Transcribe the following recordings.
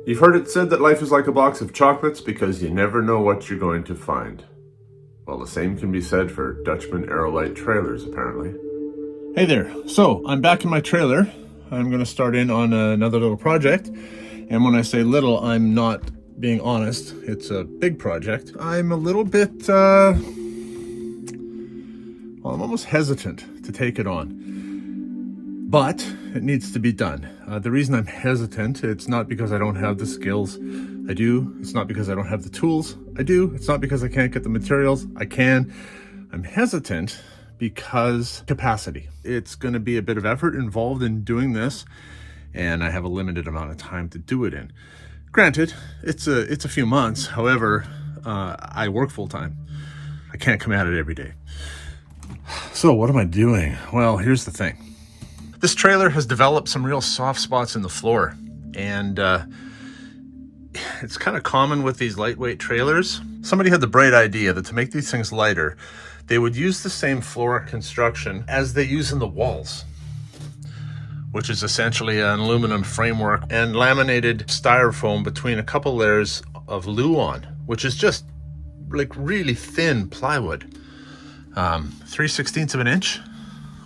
You've heard it said that life is like a box of chocolates because you never know what you're going to find. Well, the same can be said for Dutchmen AEROLITE trailers, apparently. Hey there. So, I'm back in my trailer. I'm going to start in on another little project. And when I say little, I'm not being honest. It's a big project. I'm a little bit, I'm almost hesitant to take it on. But it needs to be done. The reason I'm hesitant, it's not because I don't have the skills. I do. It's not because I don't have the tools. I do. It's not because I can't get the materials. I can. I'm hesitant because capacity. It's going to be a bit of effort involved in doing this, and I have a limited amount of time to do it in. Granted, it's a few months. However, I work full time. I can't come at it every day. So what am I doing? Well, here's the thing. This trailer has developed some real soft spots in the floor, and it's kind of common with these lightweight trailers. Somebody had the bright idea that to make these things lighter, they would use the same floor construction as they use in the walls, which is essentially an aluminum framework and laminated styrofoam between a couple layers of Luan, which is just like really thin plywood. 3/16 of an inch,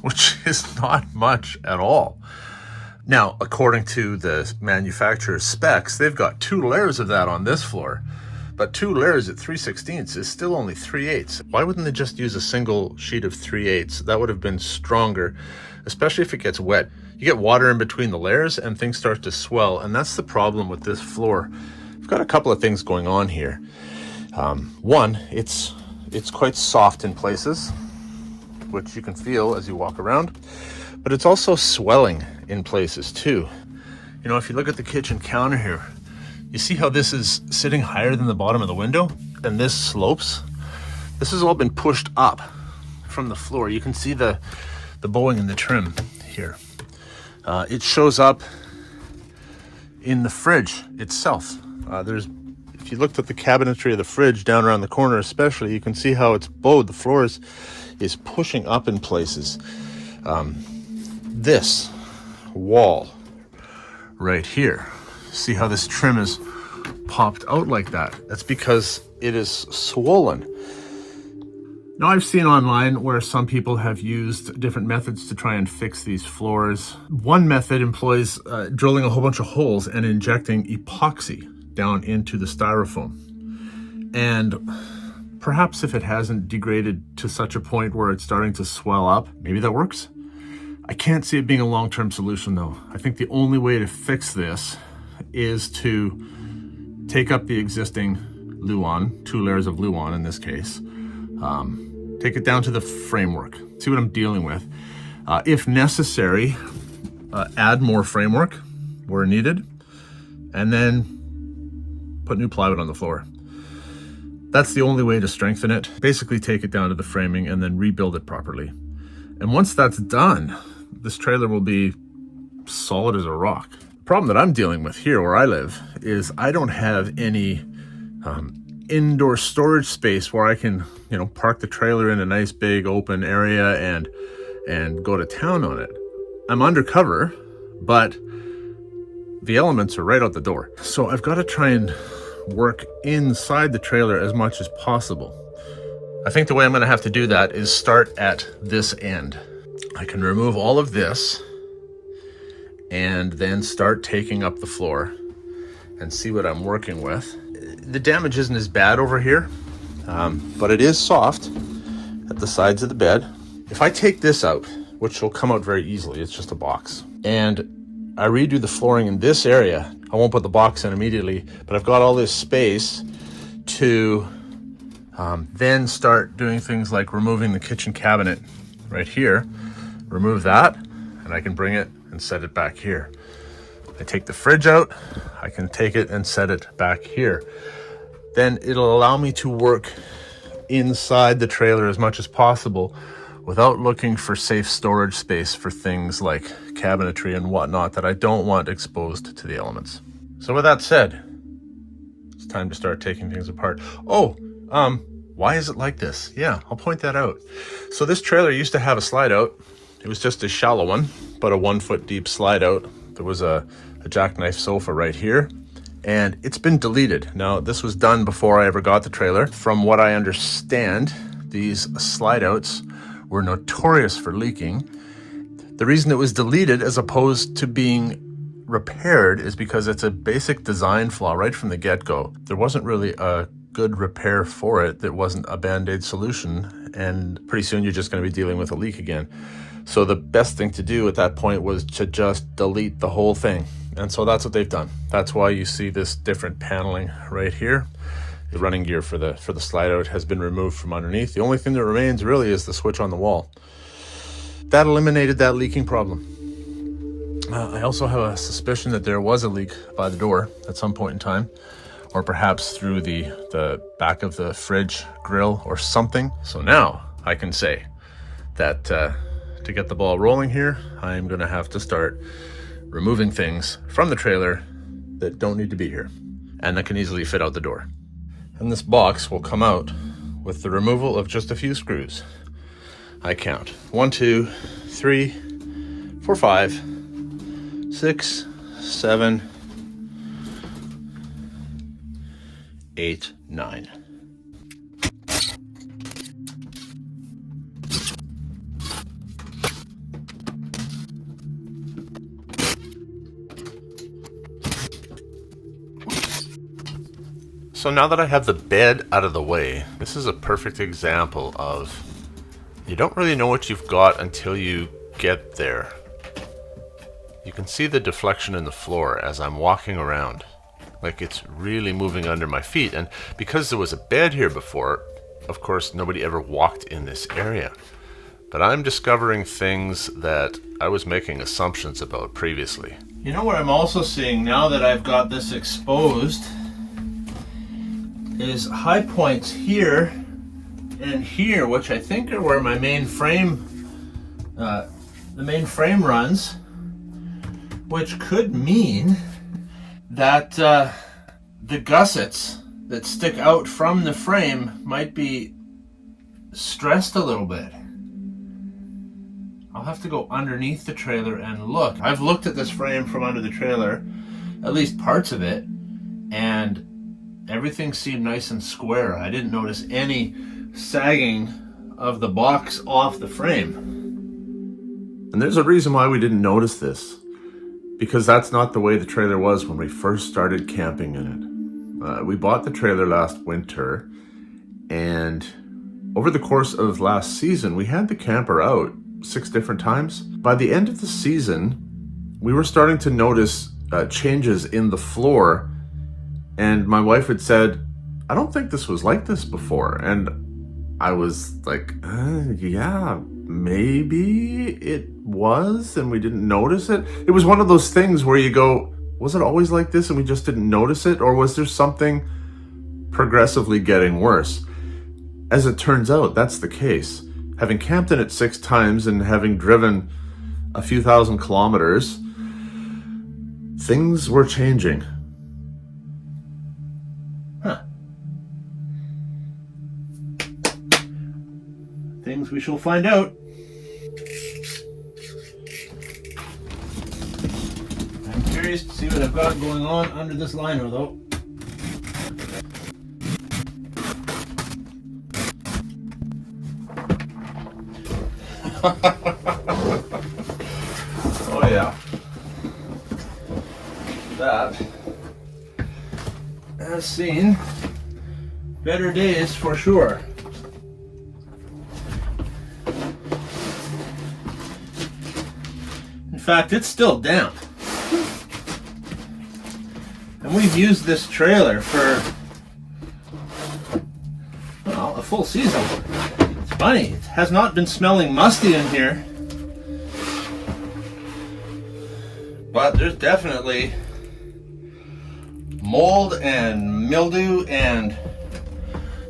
which is not much at all. Now, according to the manufacturer's specs, they've got 2 layers of that on this floor, but 2 layers at 3/16 is still only 3/8. Why wouldn't they just use a single sheet of 3/8? That would have been stronger, especially if it gets wet. You get water in between the layers and things start to swell, and that's the problem with this floor. I've got a couple of things going on here. One, it's quite soft in places, which you can feel as you walk around, but it's also swelling in places too. You know, if you look at the kitchen counter here, you see how this is sitting higher than the bottom of the window, and this slopes? This has all been pushed up from the floor. You can see the bowing and the trim here. It shows up in the fridge itself. If you looked at the cabinetry of the fridge down around the corner especially, you can see how it's bowed. The floor is pushing up in places. This wall right here, see how this trim is popped out like that? That's because it is swollen. Now, I've seen online where some people have used different methods to try and fix these floors. One method employs drilling a whole bunch of holes and injecting epoxy down into the styrofoam. And perhaps if it hasn't degraded to such a point where it's starting to swell up, maybe that works. I can't see it being a long-term solution though. I think the only way to fix this is to take up the existing Luan, 2 layers of Luan in this case, take it down to the framework, see what I'm dealing with. If necessary, add more framework where needed, and then put new plywood on the floor. That's the only way to strengthen it. Basically take it down to the framing and then rebuild it properly. And once that's done, this trailer will be solid as a rock. The problem that I'm dealing with here where I live is I don't have any indoor storage space where I can, park the trailer in a nice big open area and go to town on it. I'm undercover, but the elements are right out the door. So I've got to try and work inside the trailer as much as possible. I think the way I'm going to have to do that is start at this end. I can remove all of this and then start taking up the floor and see what I'm working with. The damage isn't as bad over here, but it is soft at the sides of the bed. If I take this out, which will come out very easily, it's just a box, and I redo the flooring in this area, I won't put the box in immediately, but I've got all this space to then start doing things like removing the kitchen cabinet right here. Remove that, and I can bring it and set it back here. I take the fridge out, I can take it and set it back here. Then it'll allow me to work inside the trailer as much as possible without looking for safe storage space for things like cabinetry and whatnot that I don't want exposed to the elements. So with that said, it's time to start taking things apart. Why is it like this? Yeah, I'll point that out. So this trailer used to have a slide out. It was just a shallow one, but a 1 foot deep slide out. There was a jackknife sofa right here, and it's been deleted. Now, this was done before I ever got the trailer. From what I understand, these slide outs were notorious for leaking. The reason it was deleted as opposed to being repaired is because it's a basic design flaw right from the get-go. There wasn't really a good repair for it. There wasn't a band-aid solution, and pretty soon you're just going to be dealing with a leak again. So the best thing to do at that point was to just delete the whole thing. And so that's what they've done. That's why you see this different paneling right here. The running gear for the slide out has been removed from underneath. The only thing that remains really is the switch on the wall. That eliminated that leaking problem. I also have a suspicion that there was a leak by the door at some point in time, or perhaps through the back of the fridge grill or something. So now I can say that to get the ball rolling here, I'm gonna have to start removing things from the trailer that don't need to be here and that can easily fit out the door. And this box will come out with the removal of just a few screws. I count 1, 2, 3, 4, 5, 6, 7, 8, 9. So now that I have the bed out of the way, this is a perfect example of you don't really know what you've got until you get there. You can see the deflection in the floor as I'm walking around. Like it's really moving under my feet. And because there was a bed here before, of course, nobody ever walked in this area. But I'm discovering things that I was making assumptions about previously. You know what I'm also seeing now that I've got this exposed is high points here and here, which I think are where my main frame, the main frame runs, which could mean that the gussets that stick out from the frame might be stressed a little bit. I'll have to go underneath the trailer and look. I've looked at this frame from under the trailer, at least parts of it, and everything seemed nice and square. I didn't notice any sagging of the box off the frame. And there's a reason why we didn't notice this. Because that's not the way the trailer was when we first started camping in it. We bought the trailer last winter, and over the course of last season, we had the camper out 6 different times. By the end of the season, we were starting to notice changes in the floor, and my wife had said, I don't think this was like this before. And I was like, yeah, maybe it was, and we didn't notice it. It was one of those things where you go, was it always like this and we just didn't notice it? Or was there something progressively getting worse? As it turns out, that's the case. Having camped in it 6 times and having driven a few thousand kilometers, things were changing. Things we shall find out. I'm curious to see what I've got going on under this liner, though. Oh yeah. That has seen better days for sure. In fact, it's still damp. And we've used this trailer for, well, a full season. It's funny, it has not been smelling musty in here. But there's definitely mold and mildew and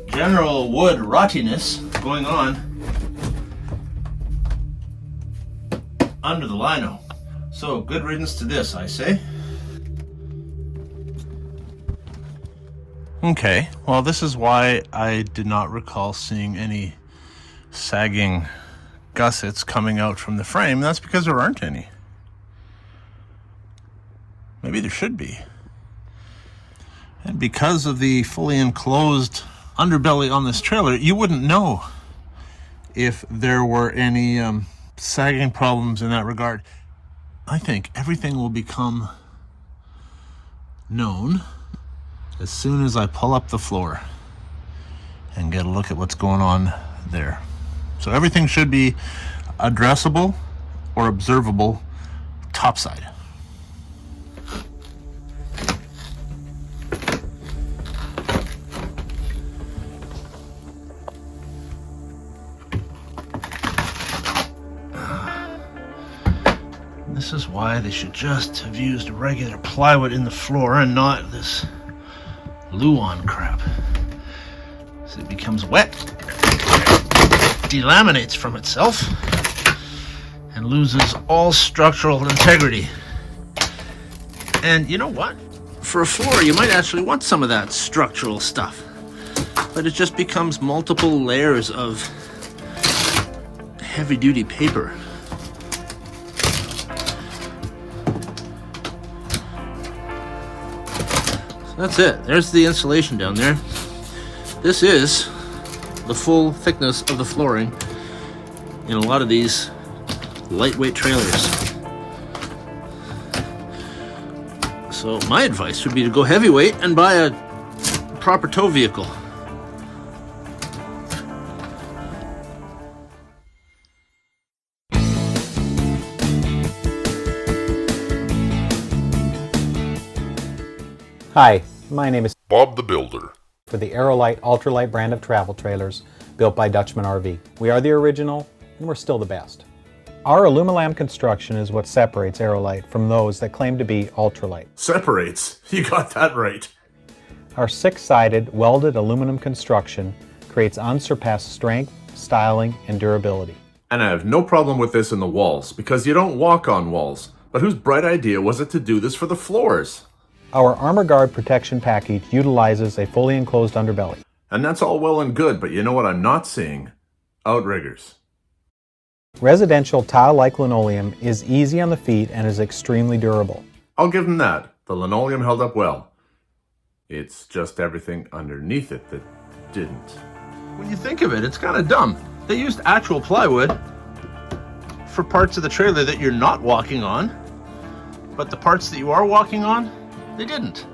general wood rottiness going on under the lino. So good riddance to this, I say. Okay, well, this is why I did not recall seeing any sagging gussets coming out from the frame. That's because there aren't any. Maybe there should be. And because of the fully enclosed underbelly on this trailer, you wouldn't know if there were any sagging problems in that regard. I think everything will become known as soon as I pull up the floor and get a look at what's going on there. So everything should be addressable or observable topside. This is why they should just have used regular plywood in the floor and not this Luan crap. So it becomes wet, delaminates from itself, and loses all structural integrity. And you know what? For a floor, you might actually want some of that structural stuff. But it just becomes multiple layers of heavy-duty paper. That's it. There's the insulation down there. This is the full thickness of the flooring in a lot of these lightweight trailers. So my advice would be to go heavyweight and buy a proper tow vehicle. Hi, my name is Bob the Builder. for the AEROLITE ultralight brand of travel trailers built by Dutchmen RV. We are the original and we're still the best. Our aluminum construction is what separates AEROLITE from those that claim to be ultralight. Separates. You got that right. Our 6-sided welded aluminum construction creates unsurpassed strength, styling, and durability. And I have no problem with this in the walls, because you don't walk on walls. But whose bright idea was it to do this for the floors? Our Armor Guard protection package utilizes a fully enclosed underbelly. And that's all well and good, but you know what I'm not seeing? Outriggers. Residential tile-like linoleum is easy on the feet and is extremely durable. I'll give them that. The linoleum held up well. It's just everything underneath it that didn't. When you think of it, it's kind of dumb. They used actual plywood for parts of the trailer that you're not walking on, but the parts that you are walking on, they didn't.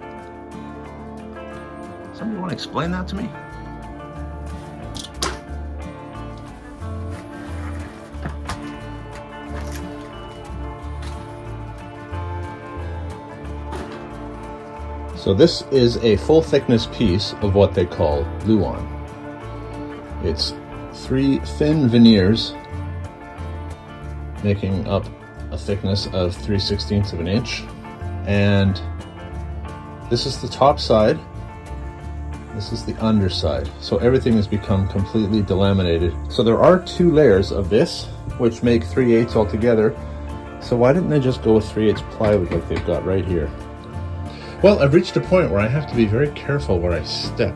Somebody want to explain that to me? So this is a full thickness piece of what they call Luan. It's 3 thin veneers making up a thickness of 3/16 of an inch. And this is the top side. This is the underside. So everything has become completely delaminated. So there are 2 layers of this, which make 3/8 altogether. So why didn't they just go with 3/8 plywood like they've got right here? Well, I've reached a point where I have to be very careful where I step.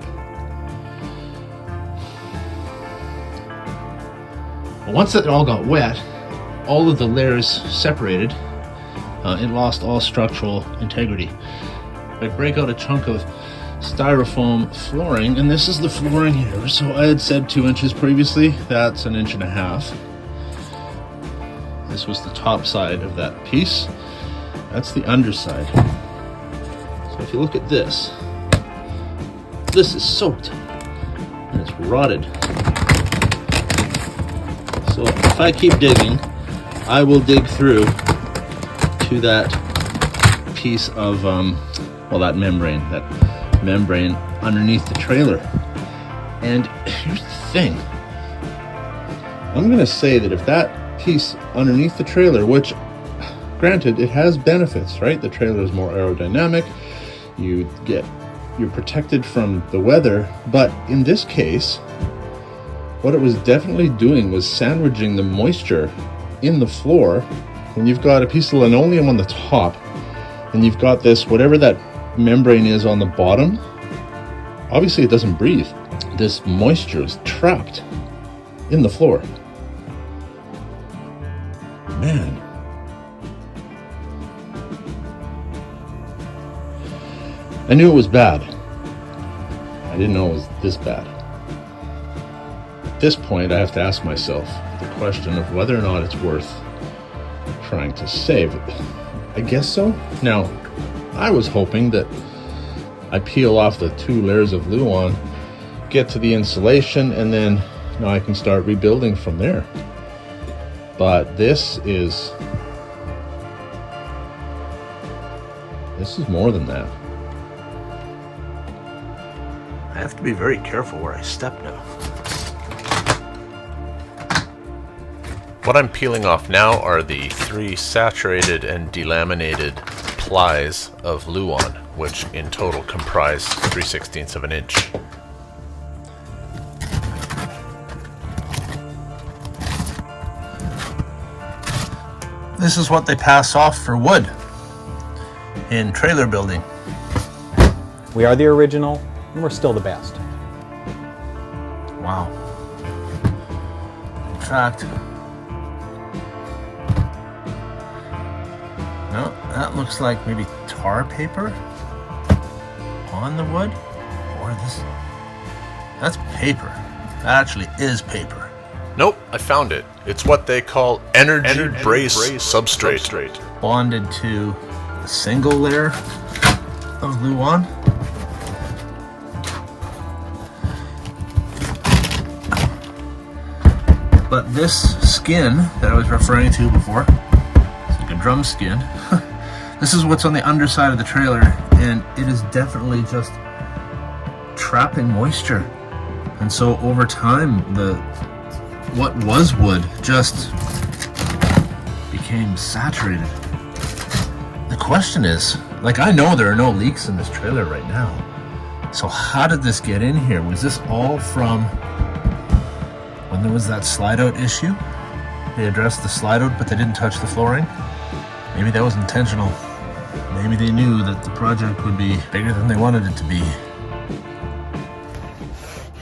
Once it all got wet, all of the layers separated, it lost all structural integrity. I break out a chunk of styrofoam flooring, and this is the flooring here. So I had said 2 inches previously, that's 1.5 inches. This was the top side of that piece. That's the underside. So if you look at this, this is soaked and it's rotted. So if I keep digging, I will dig through to that piece of, that membrane underneath the trailer. And here's the thing. I'm going to say that if that piece underneath the trailer, which granted, it has benefits, right? The trailer is more aerodynamic. You're protected from the weather, but in this case, what it was definitely doing was sandwiching the moisture in the floor. When you've got a piece of linoleum on the top, and you've got this, whatever that membrane is on the bottom, obviously it doesn't breathe. This moisture is trapped in the floor. Man. I knew it was bad. didn't know it was this bad. At this point, I have to ask myself the question of whether or not it's worth trying to save it. I guess so. Now, I was hoping that I peel off the 2 layers of Luan, get to the insulation, and then now I can start rebuilding from there. But this is more than that. I have to be very careful where I step now. What I'm peeling off now are the 3 saturated and delaminated plies of Luan, which in total comprise 3/16 of an inch. This is what they pass off for wood in trailer building. We are the original, and we're still the best. Wow. In fact, no, that looks like maybe tar paper on the wood, or that's paper. That actually is paper. Nope, I found it. It's what they call energy brace substrate. Bonded to a single layer of Luan. But this skin that I was referring to before, it's like a drum skin. This is what's on the underside of the trailer, and it is definitely just trapping moisture. And so over time, what was wood just became saturated. The question is, like, I know there are no leaks in this trailer right now. So how did this get in here? Was this all from when there was that slide out issue? They addressed the slide out, but they didn't touch the flooring? Maybe that was intentional. Maybe they knew that the project would be bigger than they wanted it to be.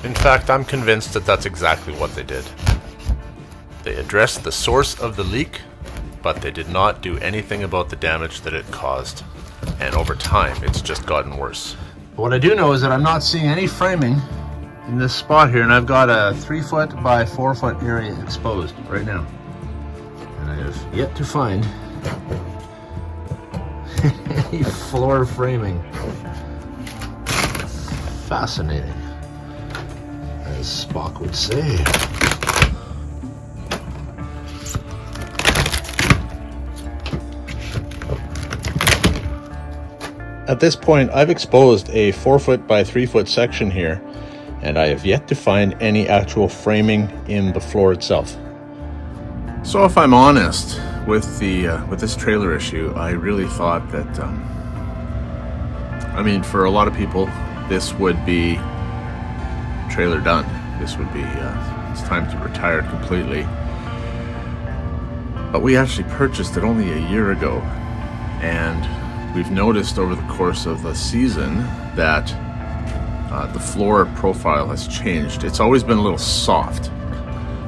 In fact, I'm convinced that that's exactly what they did. They addressed the source of the leak, but they did not do anything about the damage that it caused. And over time, it's just gotten worse. But what I do know is that I'm not seeing any framing in this spot here, and I've got a 3-foot by 4-foot area exposed right now. And I have yet to find any floor framing. Fascinating, as Spock would say. At this point, I've exposed a 4-foot by 3-foot section here, and I have yet to find any actual framing in the floor itself. So if I'm honest with this trailer issue, I really thought that, for a lot of people, this would be trailer done. This would be, it's time to retire it completely. But we actually purchased it only a year ago, and we've noticed over the course of the season that the floor profile has changed. It's always been a little soft,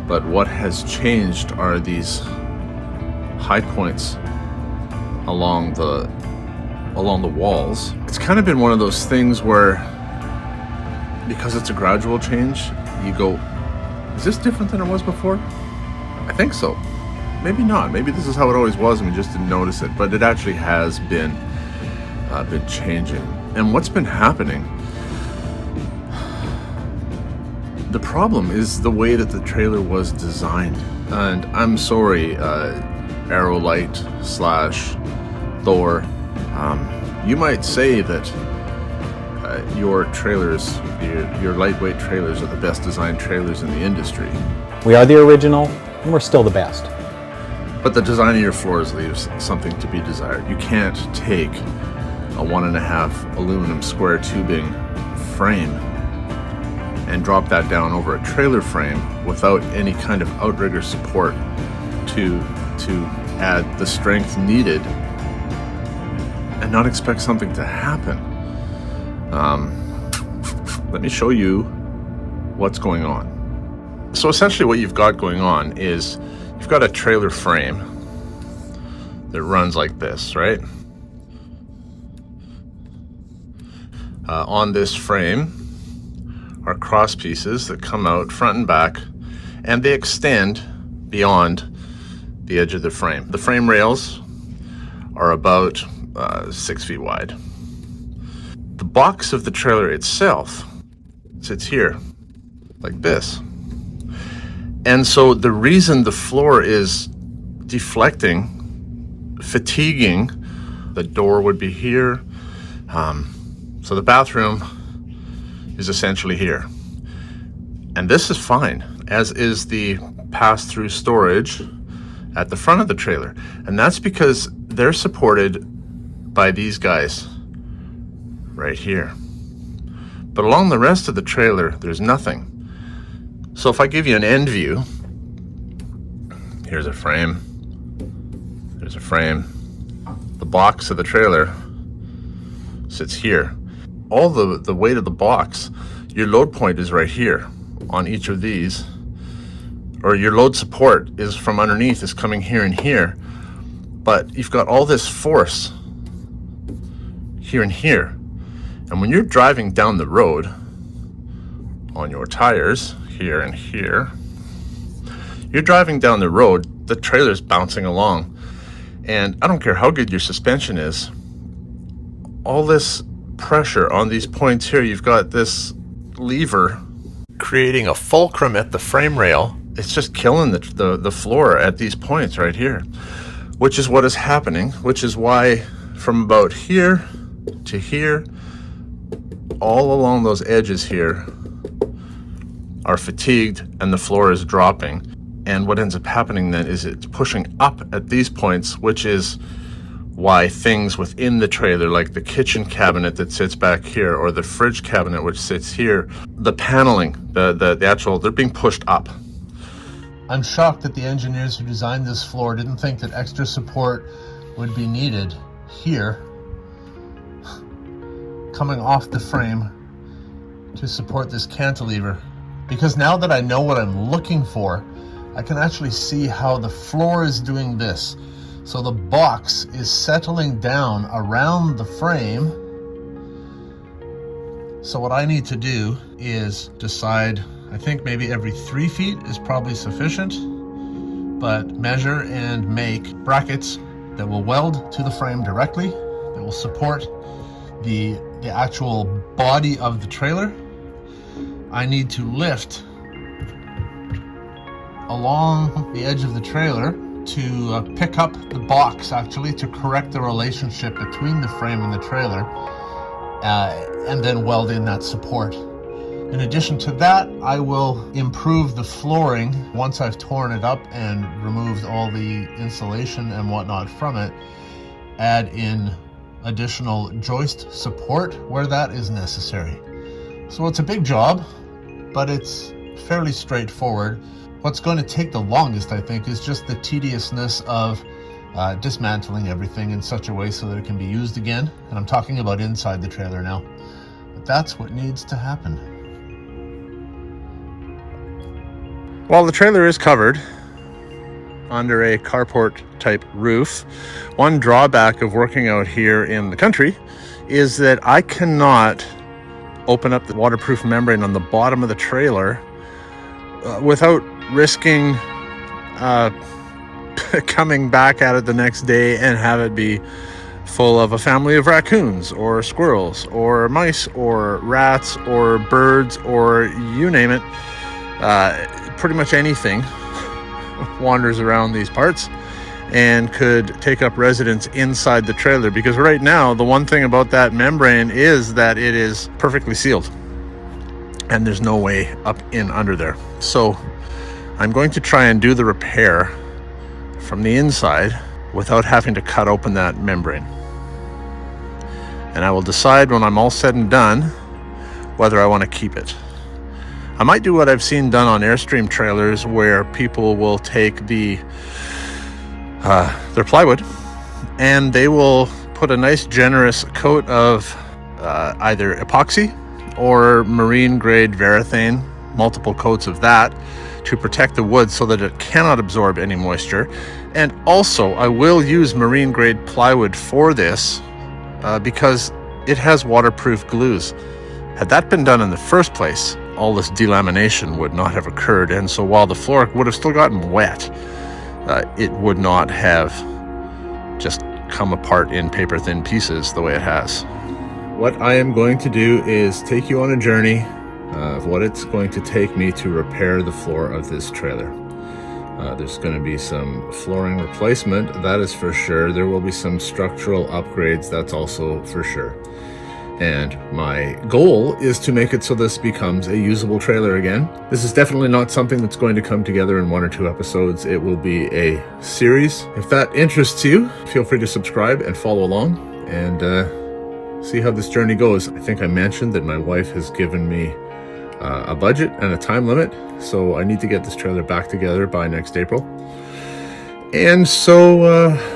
but what has changed are these high points along the walls. It's kind of been one of those things where, because it's a gradual change, you go, is this different than it was before? I think so. Maybe not. Maybe this is how it always was and we just didn't notice it, but it actually has been changing. And what's been happening, the problem is the way that the trailer was designed. And I'm sorry, AEROLITE / THOR, you might say that your trailers, your lightweight trailers, are the best designed trailers in the industry. We are the original, and we're still the best. But the design of your floors leaves something to be desired. You can't take a 1.5 aluminum square tubing frame and drop that down over a trailer frame without any kind of outrigger support to add the strength needed and not expect something to happen. Let me show you what's going on. So essentially what you've got going on is you've got a trailer frame that runs like this, right? On this frame, are cross pieces that come out front and back, and they extend beyond the edge of the frame. The frame rails are about 6 feet wide. The box of the trailer itself sits here, like this. And so the reason the floor is deflecting, fatiguing, the door would be here. So the bathroom is essentially here. And this is fine, as is the pass-through storage at the front of the trailer. And that's because they're supported by these guys right here. But along the rest of the trailer, there's nothing. So if I give you an end view, here's a frame, there's a frame. The box of the trailer sits here. All the weight of the box, your load point is right here on each of these, or your load support is from underneath, is coming here and here. But you've got all this force here and here. And when you're driving down the road on your tires, here and here, you're driving down the road, the trailer's bouncing along. And I don't care how good your suspension is, all this pressure on these points here, you've got this lever creating a fulcrum at the frame rail. It's just killing the floor at these points right here, which is what is happening, which is why from about here to here, all along those edges here are fatigued and the floor is dropping. And what ends up happening then is it's pushing up at these points, which is why things within the trailer, like the kitchen cabinet that sits back here, or the fridge cabinet which sits here, the paneling, the actual, they're being pushed up. I'm shocked that the engineers who designed this floor didn't think that extra support would be needed here, coming off the frame to support this cantilever. Because now that I know what I'm looking for, I can actually see how the floor is doing this. So the box is settling down around the frame. So what I need to do is decide, I think maybe every 3 feet is probably sufficient, but measure and make brackets that will weld to the frame directly, that will support the actual body of the trailer. I need to lift along the edge of the trailer to pick up the box, actually, to correct the relationship between the frame and the trailer, and then weld in that support. In addition to that, I will improve the flooring once I've torn it up and removed all the insulation and whatnot from it, add in additional joist support where that is necessary. So it's a big job, but it's fairly straightforward. What's going to take the longest, I think, is just the tediousness of dismantling everything in such a way so that it can be used again. And I'm talking about inside the trailer now. But that's what needs to happen. While the trailer is covered under a carport type roof, one drawback of working out here in the country is that I cannot open up the waterproof membrane on the bottom of the trailer without risking coming back at it the next day and have it be full of a family of raccoons or squirrels or mice or rats or birds or you name it. Pretty much anything wanders around these parts and could take up residence inside the trailer, because right now the one thing about that membrane is that it is perfectly sealed and there's no way up in under there. So I'm going to try and do the repair from the inside without having to cut open that membrane. And I will decide when I'm all said and done whether I want to keep it. I might do what I've seen done on Airstream trailers, where people will take their plywood and they will put a nice generous coat of either epoxy or marine grade varathane, multiple coats of that, to protect the wood so that it cannot absorb any moisture. And also I will use marine grade plywood for this because it has waterproof glues. Had that been done in the first place, all this delamination would not have occurred. And so while the floor would have still gotten wet, it would not have just come apart in paper-thin pieces the way it has. What I am going to do is take you on a journey of what it's going to take me to repair the floor of this trailer. There's going to be some flooring replacement, that is for sure. There will be some structural upgrades, that's also for sure. And my goal is to make it so this becomes a usable trailer again. This is definitely not something that's going to come together in 1 or 2 episodes. It will be a series. If that interests you, feel free to subscribe and follow along and see how this journey goes. I think I mentioned that my wife has given me a budget and a time limit, so I need to get this trailer back together by next April. And so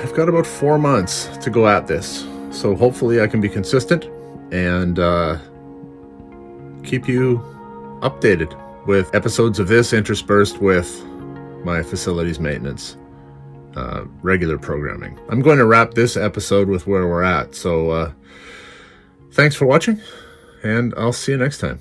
I've got about 4 months to go at this. So hopefully I can be consistent and keep you updated with episodes of this interspersed with my facilities maintenance, regular programming. I'm going to wrap this episode with where we're at. So thanks for watching, and I'll see you next time.